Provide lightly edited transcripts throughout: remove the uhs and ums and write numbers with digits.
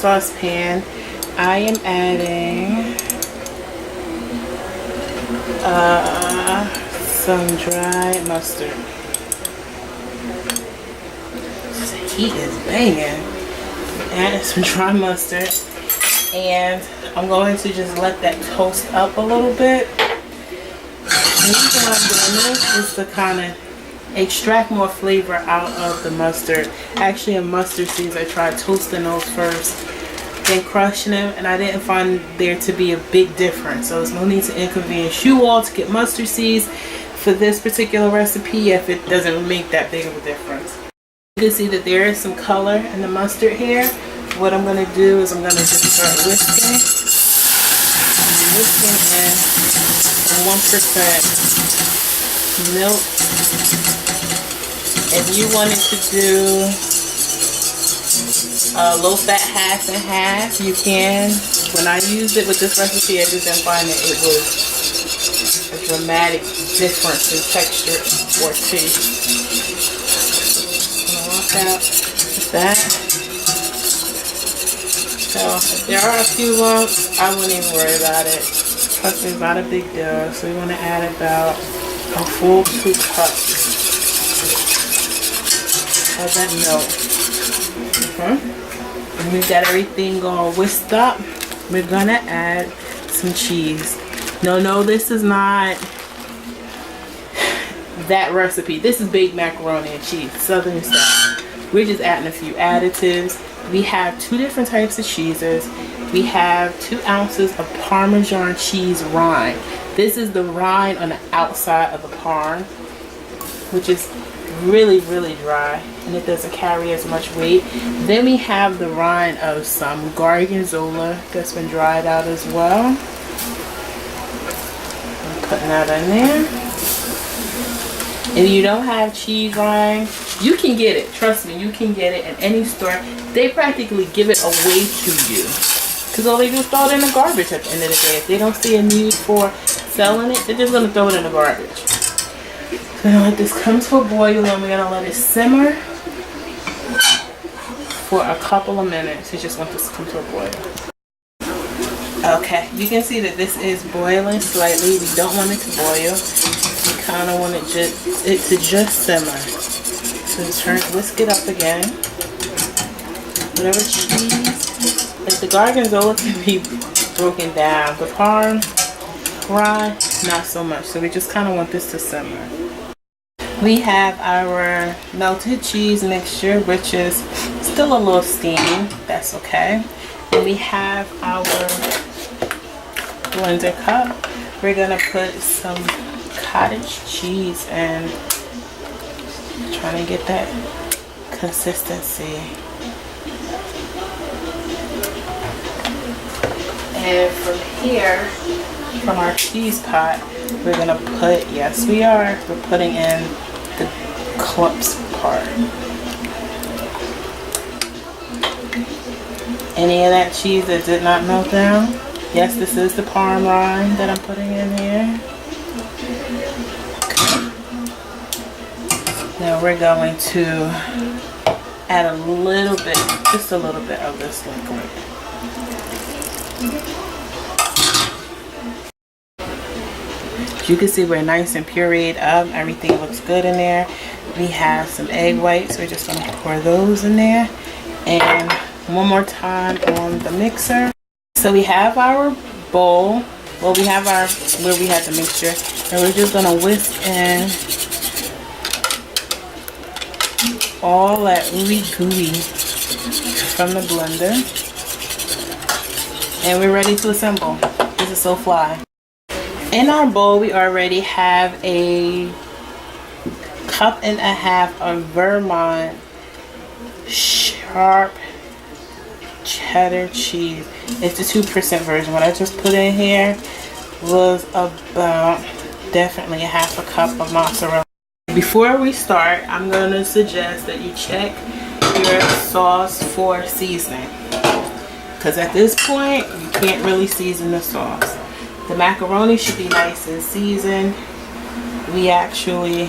saucepan, I am adding some dry mustard. The heat is banging. Add some dry mustard, and I'm going to just let that toast up a little bit. The reason why I'm doing this is to kind of extract more flavor out of the mustard. Actually, in mustard seeds, I tried toasting those first, then crushing them, and I didn't find there to be a big difference. So there's no need to inconvenience you all to get mustard seeds for this particular recipe if it doesn't make that big of a difference. You can see that there is some color in the mustard here. What I'm going to do is I'm going to just start whisking. Whisking in 1% milk. If you wanted to do low fat half and half, you can. When I used it with this recipe, I just didn't find that it was a dramatic difference in texture or taste. Out with that. So if there are a few lumps, I wouldn't even worry about it. Plus it's not a big deal. So we want to add about a full 2 cups of that milk. And we've got everything all whisked up. We're gonna add some cheese. No, this is not that recipe. This is baked macaroni and cheese, southern style. We're just adding a few additives. We have 2 different types of cheeses. We have 2 ounces of Parmesan cheese rind. This is the rind on the outside of the parm, which is really, really dry, and it doesn't carry as much weight. Then we have the rind of some gorgonzola that's been dried out as well. I'm putting that in there. If you don't have cheese rind, you can get it. Trust me, you can get it in any store. They practically give it away to you, because all they do is throw it in the garbage at the end of the day. If they don't see a need for selling it, they're just going to throw it in the garbage. So we're going to let this come to a boil, and we're going to let it simmer for a couple of minutes. You just want this to come to a boil. Okay, you can see that this is boiling slightly. We don't want it to boil. We kind of want it to just simmer. So whisk it up again. Whatever cheese, like the gorgonzola can be broken down. The parm, rind, not so much. So we just kind of want this to simmer. We have our melted cheese mixture, which is still a little steamy. That's okay. And we have our blender cup. We're gonna put some cottage cheese in, trying to get that consistency. And from here, from our cheese pot, we're gonna put, yes we are, we're putting in the clumps part. Any of that cheese that did not melt down? Yes, this is the parm rind that I'm putting in here. Now we're going to add a little bit, just a little bit of this liquid. You can see we're nice and pureed up. Everything looks good in there. We have some egg whites. We're just going to pour those in there. And one more time on the mixer. So we have our bowl. Well, we have our, where we had the mixture. And we're just going to whisk in all that ooey gooey from the blender. And we're ready to assemble. This is so fly. In our bowl, we already have a 1.5 cups of Vermont sharp cheddar cheese. It's the 2% version. What I just put in here was about definitely 1/2 cup of mozzarella. Before we start, I'm going to suggest that you check your sauce for seasoning, because at this point you can't really season the sauce. The macaroni should be nice and seasoned. We actually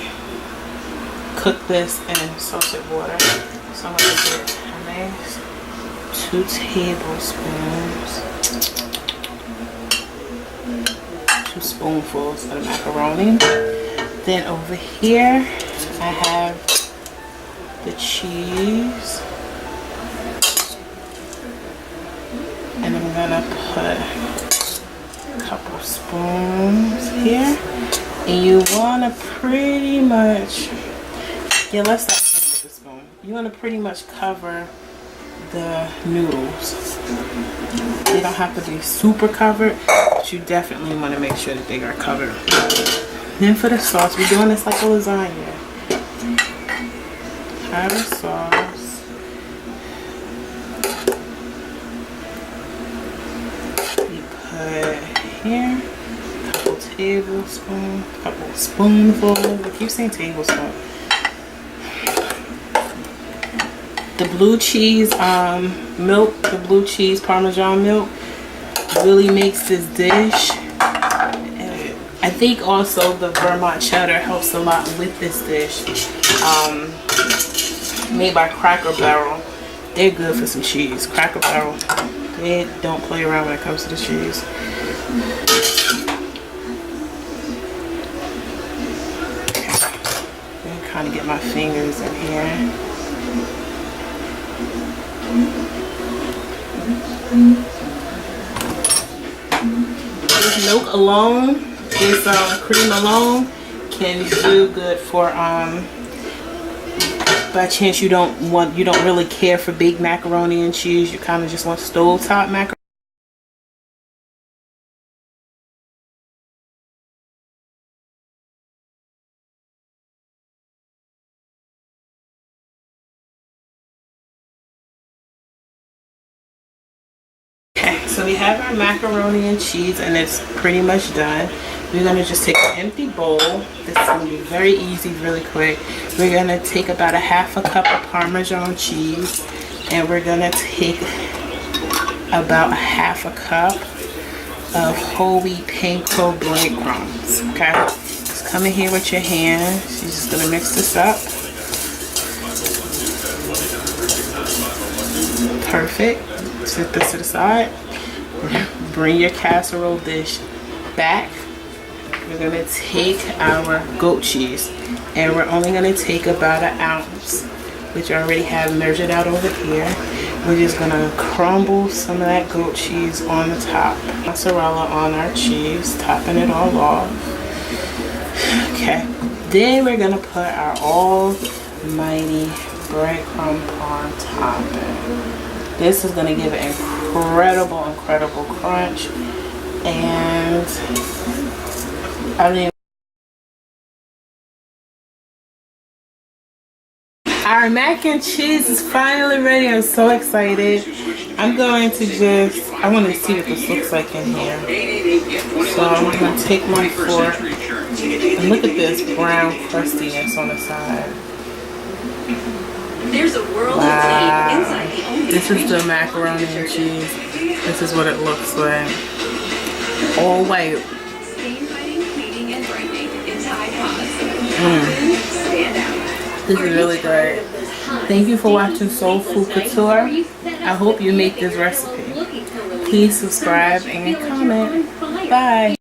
cook this in salted water, so I'm going to get a nice 2 tablespoons, 2 spoonfuls of the macaroni. Then over here I have the cheese, and I'm gonna put a couple spoons here. And you wanna pretty much, yeah, let's start with the spoon. You wanna pretty much cover the noodles. They don't have to be super covered, but you definitely want to make sure that they are covered. Then for the sauce, we're doing this like a lasagna. Have the sauce. We put here a couple tablespoons, a couple spoonfuls. I keep saying tablespoon. The blue cheese milk, the blue cheese Parmesan milk really makes this dish. I think also the Vermont cheddar helps a lot with this dish. Made by Cracker Barrel. They're good for some cheese. Cracker Barrel, they don't play around when it comes to the cheese. I'm kind of get my fingers in here. This milk alone, this cream alone can do good for by chance you don't really care for baked macaroni and cheese, you kind of just want stovetop macaroni. So we have our macaroni and cheese and it's pretty much done. We're going to just take an empty bowl. This is going to be very easy, really quick. We're going to take about a half a cup of Parmesan cheese and we're going to take about a half a cup of whole wheat panko breadcrumbs. Okay, just come in here with your hands. You're just going to mix this up. Perfect. Set this to the side. Bring your casserole dish back. We're going to take our goat cheese and we're only going to take about an ounce, which I already have measured out over here. We're just going to crumble some of that goat cheese on the top. Mozzarella on our cheese, topping it all off. Okay, then we're going to put our almighty breadcrumb parm topping. This is going to give it incredible crunch. And I mean, our mac and cheese is finally ready. I'm so excited. I'm going to I want to see what this looks like in here. So I'm going to take my fork and look at this brown crustiness on the side. There's a world of tape inside the only This is the macaroni and cheese. This is what it looks like. All white. stain fighting, cleaning, and brightening inside pods. Stand out. This is really good. Thank you for watching Soul Food Couture. I hope you make this recipe. Please subscribe and comment. Bye.